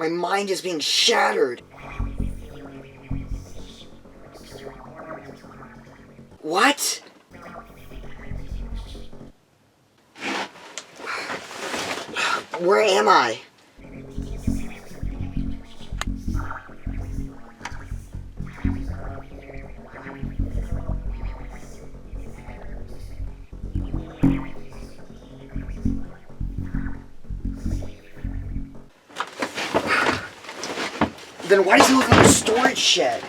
My mind is being shattered. What? Where am I? Then why does it look like a storage shed?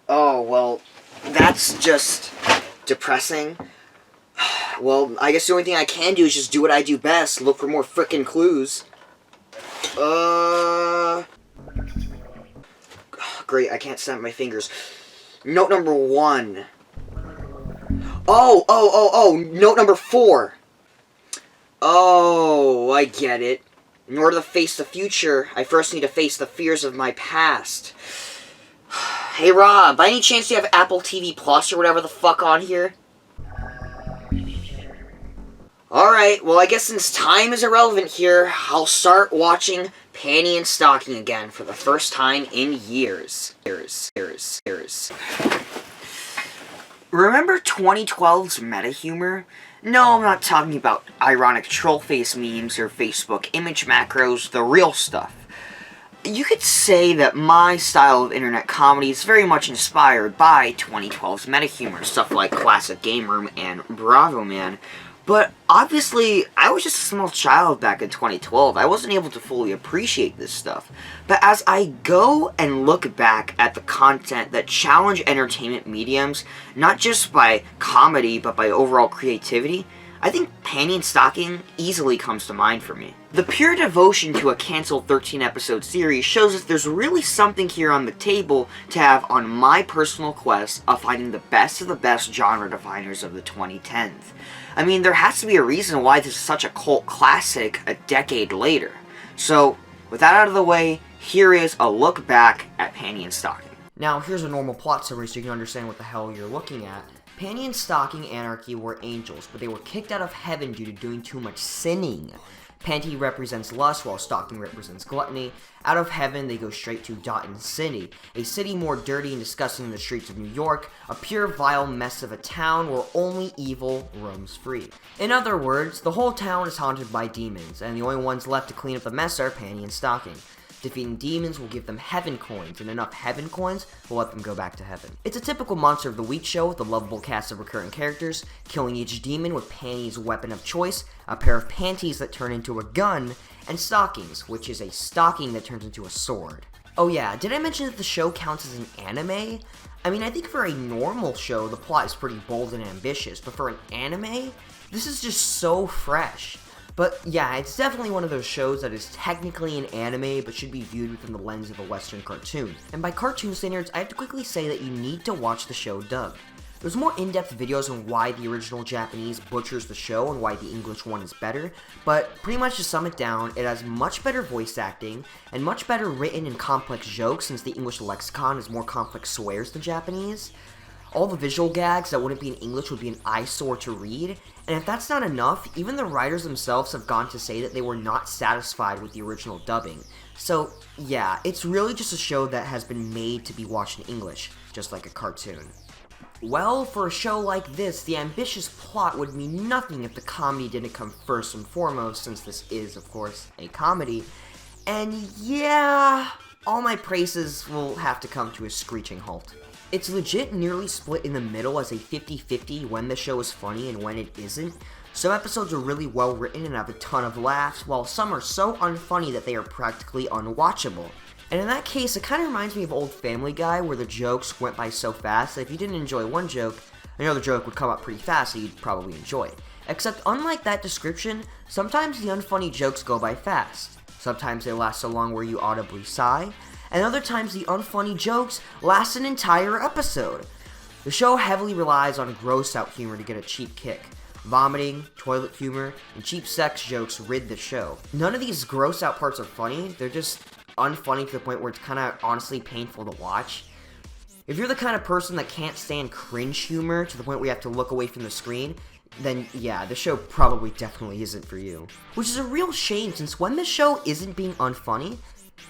Oh, well, that's just depressing. Well, I guess the only thing I can do is just do what I do best, look for more frickin' clues. Great, I can't snap my fingers. Note number 1. Note number 4. Oh, I get it. In order to face the future, I first need to face the fears of my past. Hey Rob, by any chance do you have Apple TV Plus or whatever the fuck on here? Alright, well I guess since time is irrelevant here, I'll start watching Panty and Stocking again for the first time in years. Remember 2012's meta humor? No, I'm not talking about ironic troll face memes or Facebook image macros, the real stuff. You could say that my style of internet comedy is very much inspired by 2012's meta humor, stuff like Classic Game Room and Bravo Man. But obviously, I was just a small child back in 2012. I wasn't able to fully appreciate this stuff. But as I go and look back at the content that challenge entertainment mediums, not just by comedy, but by overall creativity, I think Panty and Stocking easily comes to mind for me. The pure devotion to a canceled 13-episode series shows that there's really something here on the table to have on my personal quest of finding the best of the best genre definers of the 2010s. I mean, there has to be a reason why this is such a cult classic a decade later. So, with that out of the way, here is a look back at Panty and Stocking. Now, here's a normal plot summary so you can understand what the hell you're looking at. Panty and Stocking Anarchy were angels, but they were kicked out of heaven due to doing too much sinning. Panty represents lust, while Stocking represents gluttony. Out of heaven, they go straight to Dotton City, a city more dirty and disgusting than the streets of New York, a pure vile mess of a town where only evil roams free. In other words, the whole town is haunted by demons, and the only ones left to clean up the mess are Panty and Stocking. Defeating demons will give them heaven coins, and enough heaven coins will let them go back to heaven. It's a typical Monster of the Week show with a lovable cast of recurring characters, killing each demon with Panty's weapon of choice, a pair of panties that turn into a gun, and Stockings, which is a stocking that turns into a sword. Oh yeah, did I mention that the show counts as an anime? I mean, I think for a normal show, the plot is pretty bold and ambitious, but for an anime, this is just so fresh. But yeah, it's definitely one of those shows that is technically an anime, but should be viewed within the lens of a Western cartoon. And by cartoon standards, I have to quickly say that you need to watch the show dubbed. There's more in-depth videos on why the original Japanese butchers the show and why the English one is better, but pretty much to sum it down, it has much better voice acting, and much better written and complex jokes since the English lexicon has more complex swears than Japanese. All the visual gags that wouldn't be in English would be an eyesore to read, and if that's not enough, even the writers themselves have gone to say that they were not satisfied with the original dubbing. So, yeah, it's really just a show that has been made to be watched in English, just like a cartoon. Well, for a show like this, the ambitious plot would mean nothing if the comedy didn't come first and foremost, since this is, of course, a comedy. And yeah, all my praises will have to come to a screeching halt. It's legit nearly split in the middle as a 50-50 when the show is funny and when it isn't. Some episodes are really well written and have a ton of laughs, while some are so unfunny that they are practically unwatchable. And in that case, it kind of reminds me of old Family Guy, where the jokes went by so fast that if you didn't enjoy one joke, another joke would come up pretty fast so you'd probably enjoy it. Except unlike that description, sometimes the unfunny jokes go by fast. Sometimes they last so long where you audibly sigh, and other times the unfunny jokes last an entire episode. The show heavily relies on gross-out humor to get a cheap kick. Vomiting, toilet humor, and cheap sex jokes rid the show. None of these gross-out parts are funny, they're just unfunny to the point where it's kind of honestly painful to watch. If you're the kind of person that can't stand cringe humor to the point where you have to look away from the screen, then yeah, the show probably definitely isn't for you. Which is a real shame, since when the show isn't being unfunny,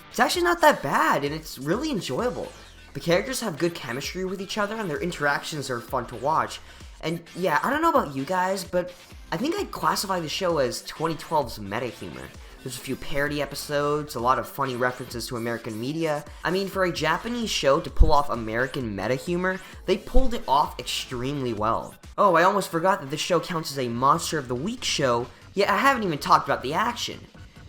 it's actually not that bad, and it's really enjoyable. The characters have good chemistry with each other, and their interactions are fun to watch. And yeah, I don't know about you guys, but I think I'd classify the show as 2012's meta humor. There's a few parody episodes, a lot of funny references to American media. I mean, for a Japanese show to pull off American meta humor, they pulled it off extremely well. Oh, I almost forgot that this show counts as a Monster of the Week show, yet I haven't even talked about the action.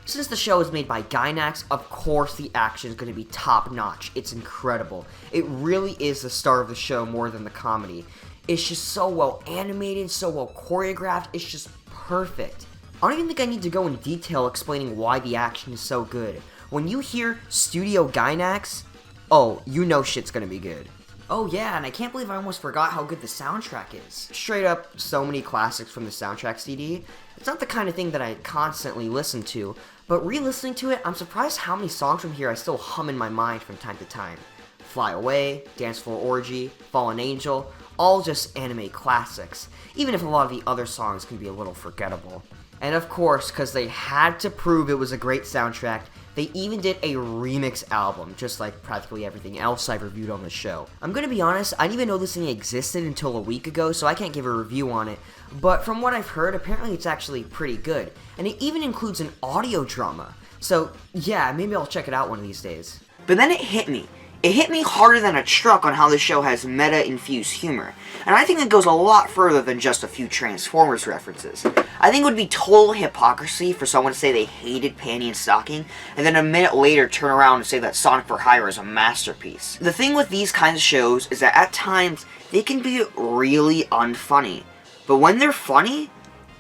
Since the show is made by Gainax, of course the action is going to be top notch. It's incredible. It really is the star of the show more than the comedy. It's just so well animated, so well choreographed, it's just perfect. I don't even think I need to go in detail explaining why the action is so good. When you hear Studio Gainax, oh, you know shit's gonna be good. Oh yeah, and I can't believe I almost forgot how good the soundtrack is. Straight up, so many classics from the soundtrack CD. It's not the kind of thing that I constantly listen to, but re-listening to it, I'm surprised how many songs from here I still hum in my mind from time to time. Fly Away, Dancefloor Orgy, Fallen Angel, all just anime classics, even if a lot of the other songs can be a little forgettable. And of course, because they had to prove it was a great soundtrack, they even did a remix album, just like practically everything else I've reviewed on the show. I'm gonna be honest, I didn't even know this thing existed until a week ago, so I can't give a review on it, but from what I've heard, apparently it's actually pretty good, and it even includes an audio drama. So yeah, maybe I'll check it out one of these days. But then it hit me. It hit me harder than a truck on how the show has meta-infused humor, and I think it goes a lot further than just a few Transformers references. I think it would be total hypocrisy for someone to say they hated Panty and Stocking, and then a minute later turn around and say that Sonic for Hire is a masterpiece. The thing with these kinds of shows is that at times, they can be really unfunny, but when they're funny,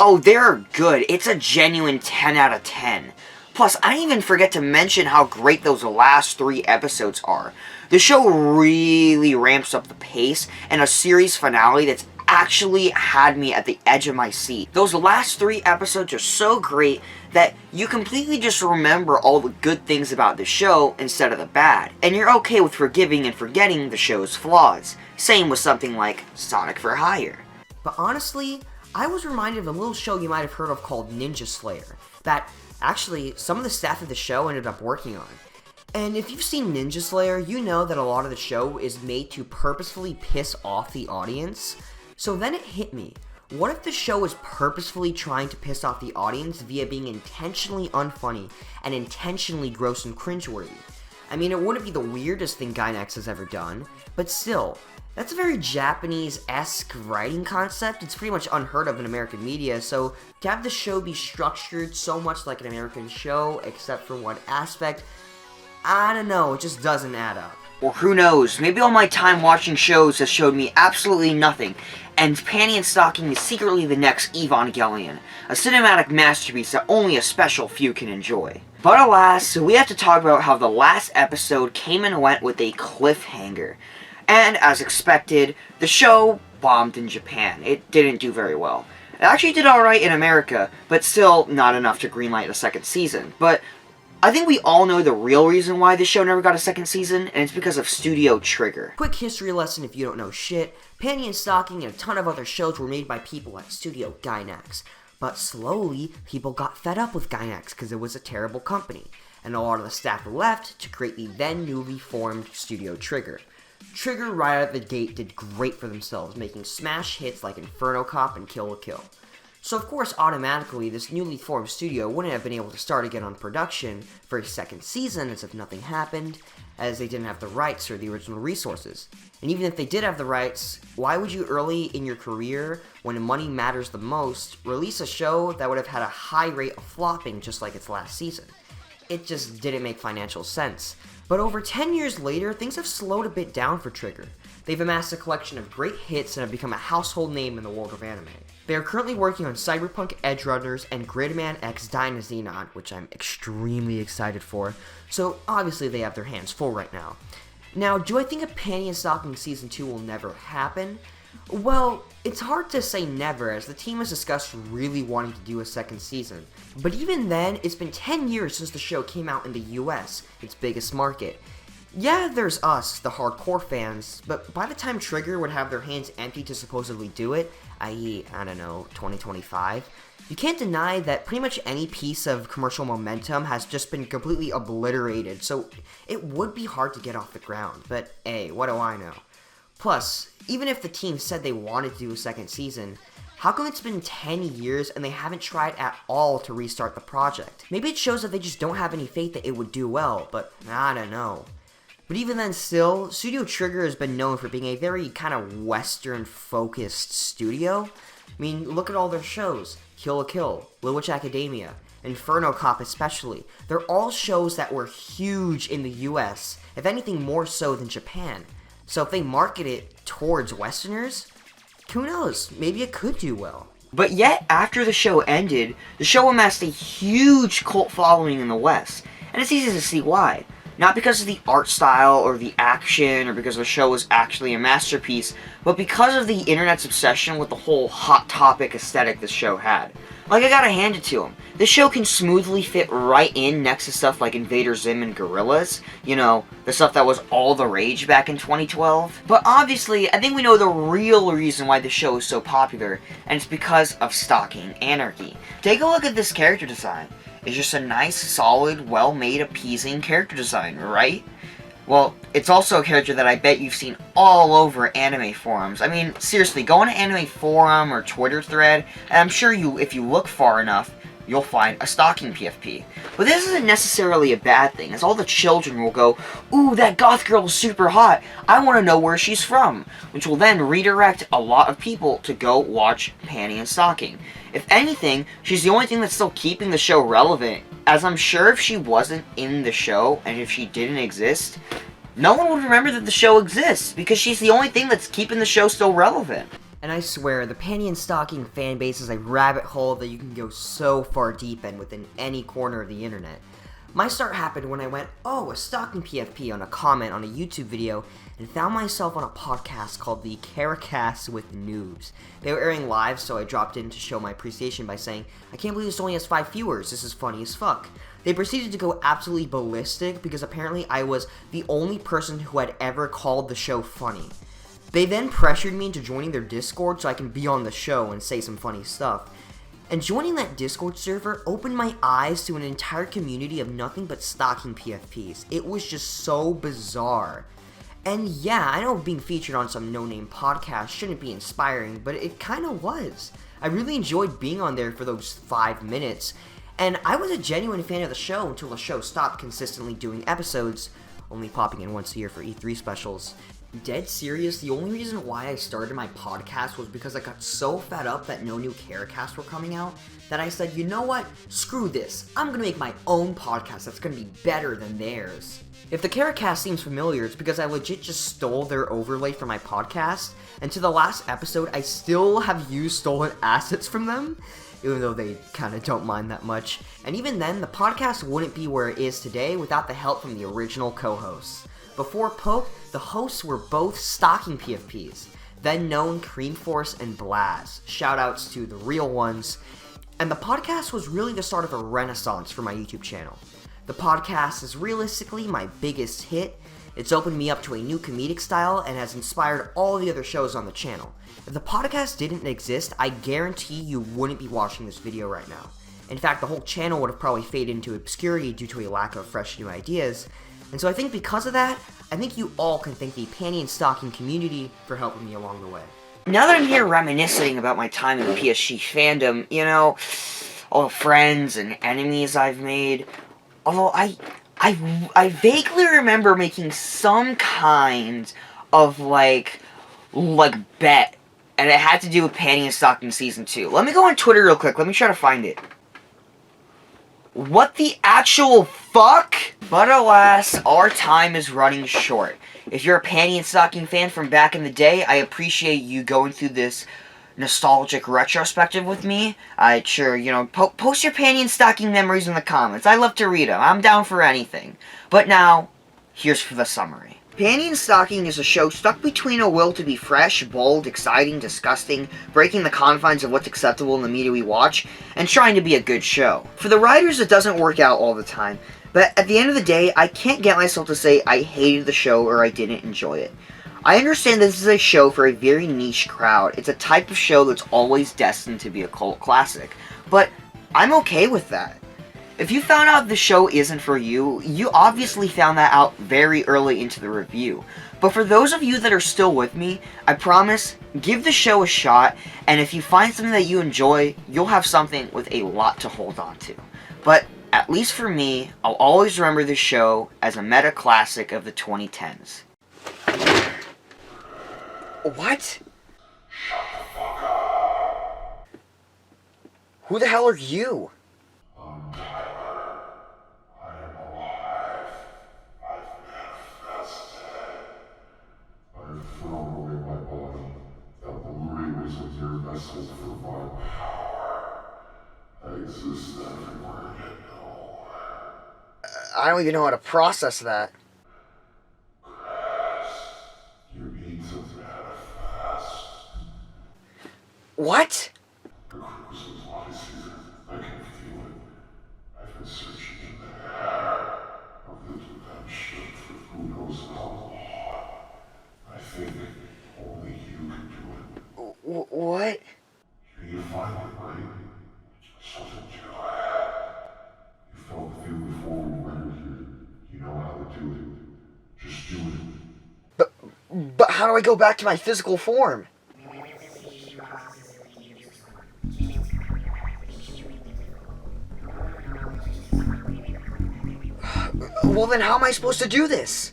oh, they're good. It's a genuine 10 out of 10. Plus, I didn't even forget to mention how great those last 3 episodes are. The show really ramps up the pace, and a series finale that's actually had me at the edge of my seat. Those last 3 episodes are so great that you completely just remember all the good things about the show instead of the bad, and you're okay with forgiving and forgetting the show's flaws. Same with something like Sonic for Hire. But honestly, I was reminded of a little show you might have heard of called Ninja Slayer, that actually some of the staff of the show ended up working on. And if you've seen Ninja Slayer, you know that a lot of the show is made to purposefully piss off the audience. So then it hit me. What if the show is purposefully trying to piss off the audience via being intentionally unfunny and intentionally gross and cringeworthy? I mean, it wouldn't be the weirdest thing Gainax has ever done, but still, that's a very Japanese-esque writing concept. It's pretty much unheard of in American media, so to have the show be structured so much like an American show, except for one aspect, I don't know, it just doesn't add up. Or who knows, maybe all my time watching shows has showed me absolutely nothing, and Panty and Stocking is secretly the next Evangelion, a cinematic masterpiece that only a special few can enjoy. But alas, we have to talk about how the last episode came and went with a cliffhanger. And as expected, the show bombed in Japan. It didn't do very well. It actually did alright in America, but still not enough to greenlight a second season. But I think we all know the real reason why this show never got a second season, and it's because of Studio Trigger. Quick history lesson if you don't know shit. Panty and Stocking and a ton of other shows were made by people at Studio Gainax. But slowly, people got fed up with Gainax because it was a terrible company. And a lot of the staff left to create the then newly formed Studio Trigger. Trigger right out of the gate did great for themselves, making smash hits like Inferno Cop and Kill la Kill. So of course, automatically, this newly formed studio wouldn't have been able to start again on production for a second season as if nothing happened, as they didn't have the rights or the original resources. And even if they did have the rights, why would you early in your career, when money matters the most, release a show that would have had a high rate of flopping just like its last season? It just didn't make financial sense. But over 10 years later, things have slowed a bit down for Trigger. They've amassed a collection of great hits and have become a household name in the world of anime. They are currently working on Cyberpunk Edgerunners and Gridman X Dynazenon, which I'm extremely excited for, so obviously they have their hands full right now. Now, do I think a Panty and Stocking Season 2 will never happen? Well, it's hard to say never, as the team has discussed really wanting to do a second season. But even then, it's been 10 years since the show came out in the US, its biggest market. Yeah, there's us, the hardcore fans, but by the time Trigger would have their hands empty to supposedly do it, i.e., I don't know, 2025, you can't deny that pretty much any piece of commercial momentum has just been completely obliterated, so it would be hard to get off the ground, but hey, what do I know? Plus, even if the team said they wanted to do a second season, how come it's been 10 years and they haven't tried at all to restart the project? Maybe it shows that they just don't have any faith that it would do well, but I don't know. But even then still, Studio Trigger has been known for being a very kind of Western-focused studio. I mean, look at all their shows. Kill la Kill, Little Witch Academia, Inferno Cop especially. They're all shows that were huge in the US, if anything more so than Japan. So if they market it towards Westerners, who knows, maybe it could do well. But yet, after the show ended, the show amassed a huge cult following in the West. And it's easy to see why. Not because of the art style or the action or because the show was actually a masterpiece, but because of the internet's obsession with the whole hot topic aesthetic this show had. Like, I gotta hand it to them. This show can smoothly fit right in next to stuff like Invader Zim and Gorillaz. You know, the stuff that was all the rage back in 2012. But obviously, I think we know the real reason why the show is so popular, and it's because of stalking anarchy. Take a look at this character design. It's just a nice, solid, well-made, appeasing character design, right? Well, it's also a character that I bet you've seen all over anime forums. I mean, seriously, go on an anime forum or Twitter thread, and I'm sure if you look far enough, you'll find a stalking PFP. But this isn't necessarily a bad thing, as all the children will go, "Ooh, that goth girl is super hot, I want to know where she's from," which will then redirect a lot of people to go watch Panty and Stalking. If anything, she's the only thing that's still keeping the show relevant, as I'm sure if she wasn't in the show, and if she didn't exist, no one would remember that the show exists, because she's the only thing that's keeping the show still relevant. And I swear, the Panty and Stalking fanbase is a rabbit hole that you can go so far deep in within any corner of the internet. My start happened when I went, oh, a stalking PFP on a comment on a YouTube video, and found myself on a podcast called the Caracast with Noobs. They were airing live, so I dropped in to show my appreciation by saying, I can't believe this only has 5 viewers, this is funny as fuck. They proceeded to go absolutely ballistic because apparently I was the only person who had ever called the show funny. They then pressured me into joining their Discord so I can be on the show and say some funny stuff. And joining that Discord server opened my eyes to an entire community of nothing but stalking PFPs. It was just so bizarre. And yeah, I know being featured on some no-name podcast shouldn't be inspiring, but it kinda was. I really enjoyed being on there for those 5 minutes, and I was a genuine fan of the show until the show stopped consistently doing episodes, only popping in once a year for E3 specials. Dead serious, the only reason why I started my podcast was because I got so fed up that no new Caracasts were coming out that I said, you know what, screw this, I'm gonna make my own podcast that's gonna be better than theirs. If the Caracast seems familiar, it's because I legit just stole their overlay for my podcast, and to the last episode, I still have used stolen assets from them, even though they kinda don't mind that much. And even then, the podcast wouldn't be where it is today without the help from the original co-hosts. Before Poke, the hosts were both stalking PFPs, then known Cream Force and Blaz. Shoutouts to the real ones. And the podcast was really the start of a renaissance for my YouTube channel. The podcast is realistically my biggest hit. It's opened me up to a new comedic style and has inspired all the other shows on the channel. If the podcast didn't exist, I guarantee you wouldn't be watching this video right now. In fact, the whole channel would have probably faded into obscurity due to a lack of fresh new ideas. And so I think because of that, I think you all can thank the Panty and Stalking community for helping me along the way. Now that I'm here reminiscing about my time in the PSG fandom, you know, all the friends and enemies I've made, although I vaguely remember making some kind of, like bet, and it had to do with Panty and Stalking Season 2. Let me go on Twitter real quick, let me try to find it. What the actual fuck? But alas, our time is running short. If you're a Panty and Stalking fan from back in the day, I appreciate you going through this nostalgic retrospective with me. I'd sure, you know, post your Panty and Stalking memories in the comments. I love to read them. I'm down for anything. But now, here's for the summary. Panty and Stalking is a show stuck between a will to be fresh, bold, exciting, disgusting, breaking the confines of what's acceptable in the media we watch, and trying to be a good show. For the writers, it doesn't work out all the time, But at the end of the day, I can't get myself to say I hated the show or I didn't enjoy it. I understand this is a show for a very niche crowd. It's a type of show that's always destined to be a cult classic. But I'm okay with that. If you found out the show isn't for you, you obviously found that out very early into the review. But for those of you that are still with me, I promise, give the show a shot, and if you find something that you enjoy, you'll have something with a lot to hold on to. But at least for me, I'll always remember this show as a meta classic of the 2010s. What? Shut the fuck up. Who the hell are you? I'm Tyler. I am alive. I've manifested. I've thrown away my body. That Blu-ray was a mere vessel for my power. I exist everywhere you know. I don't even know how to process that. Chris, you need to manifest. What? The Crimson's Odyssey. I can feel it. I've been searching in the air of the dimension for who knows how long. I think only you can do it. What? You need to find it, right? Something to your head. You felt the feel before we landed here. You know how to do it. Just do it. But how do I go back to my physical form? Well then how am I supposed to do this?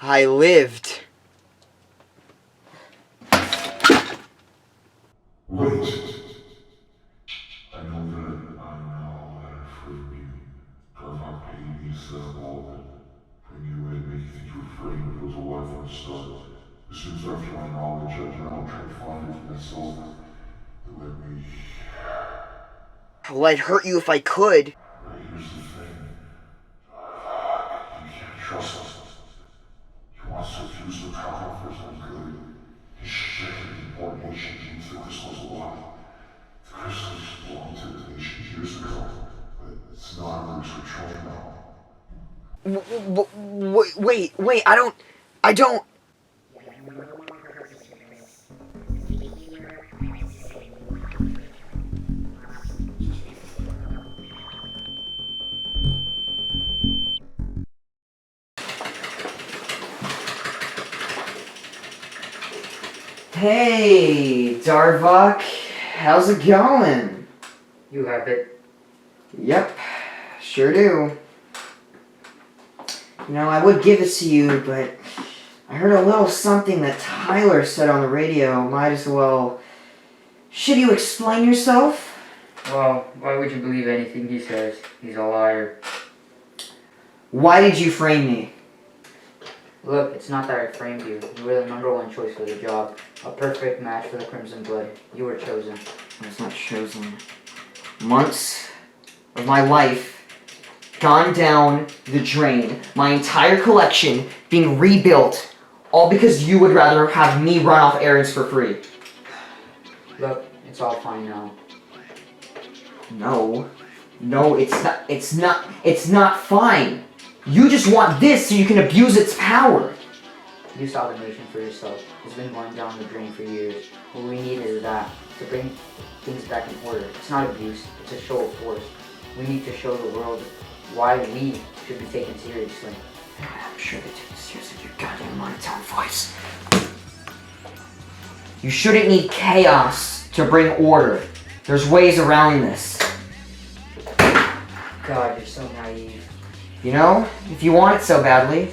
I lived. Wait. I know that I'm now a letter from you. Darvoc paid me to set up all of it. Bring you in, make you think you're afraid, but it was a lie from the start. As soon as after my knowledge, I now try to find it for myself. It let me. Well, I'd hurt you if I could. But here's the thing. You can't trust him. He wants to fuse the power for his own good. His shit and coordination means that this was a lie. The crystals belonged to the nation years ago, but it's not under his control now. Wait, I don't. Hey, Darvoc, how's it going? You have it. Yep, sure do. You know, I would give this to you, but I heard a little something that Tyler said on the radio. Might as well... Should you explain yourself? Well, why would you believe anything he says? He's a liar. Why did you frame me? Look, it's not that I framed you. You were the #1 choice for the job. A perfect match for the Crimson Blood. You were chosen. I was not chosen. Months of my life gone down the drain. My entire collection being rebuilt. All because you would rather have me run off errands for free. Look, it's all fine now. No, it's not fine. You just want this so you can abuse its power. You saw the nation for yourself. It's been going down the drain for years. What we need is that, to bring things back in order. It's not abuse, it's a show of force. We need to show the world why we should be taken seriously. I'm sure they take this seriously, your goddamn monotone voice. You shouldn't need chaos to bring order. There's ways around this. God, you're so naive. You know, if you want it so badly,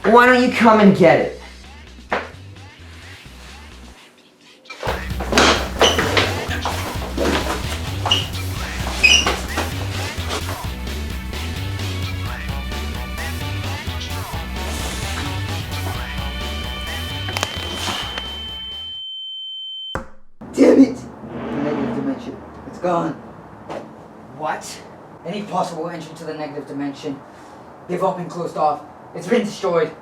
Why don't you come and get it? Damn it! The negative dimension. It's gone. What? Any possible entry to the negative dimension. They've all been closed off. It's been destroyed.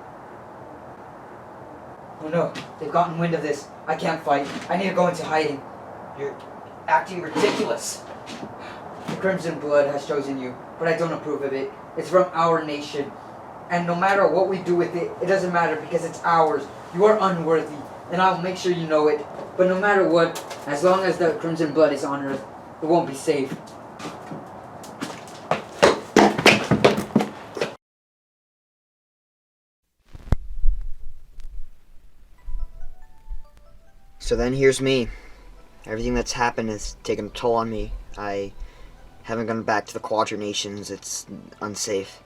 Oh no, they've gotten wind of this. I can't fight. I need to go into hiding. You're acting ridiculous. The Crimson Blood has chosen you, but I don't approve of it. It's from our nation. And no matter what we do with it, it doesn't matter because it's ours. You are unworthy, and I'll make sure you know it. But no matter what, as long as the Crimson Blood is on Earth, it won't be safe. So then here's me. Everything that's happened has taken a toll on me. I haven't gone back to the Quadrant Nations. It's unsafe.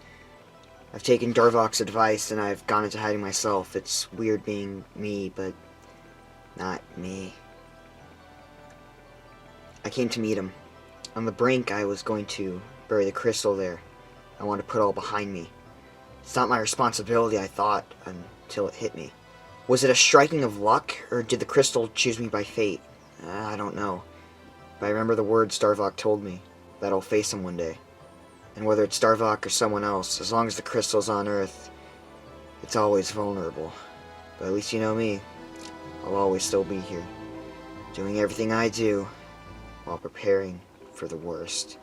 I've taken Darvoc's advice and I've gone into hiding myself. It's weird being me, but not me. I came to meet him. On the brink, I was going to bury the crystal there. I wanted to put it all behind me. It's not my responsibility, I thought, until it hit me. Was it a striking of luck, or did the crystal choose me by fate? I don't know. But I remember the words Darvoc told me, that I'll face him one day. And whether it's Darvoc or someone else, as long as the crystal's on Earth, it's always vulnerable. But at least you know me. I'll always still be here, doing everything I do, while preparing for the worst.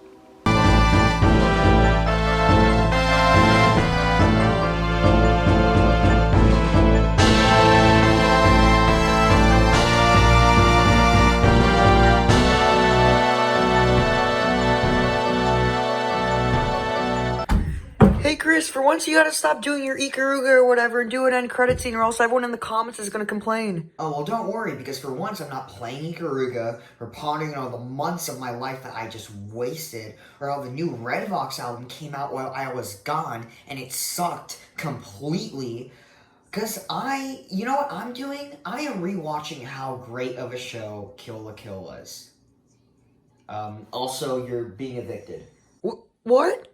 Hey Chris, for once you gotta stop doing your Ikaruga or whatever and do an end credit scene or else everyone in the comments is gonna complain. Oh, well, don't worry, because for once I'm not playing Ikaruga or pondering on all the months of my life that I just wasted, or how the new Redvox album came out while I was gone and it sucked completely. Because you know what I'm doing? I am rewatching how great of a show Kill la Kill was. Also, you're being evicted. What?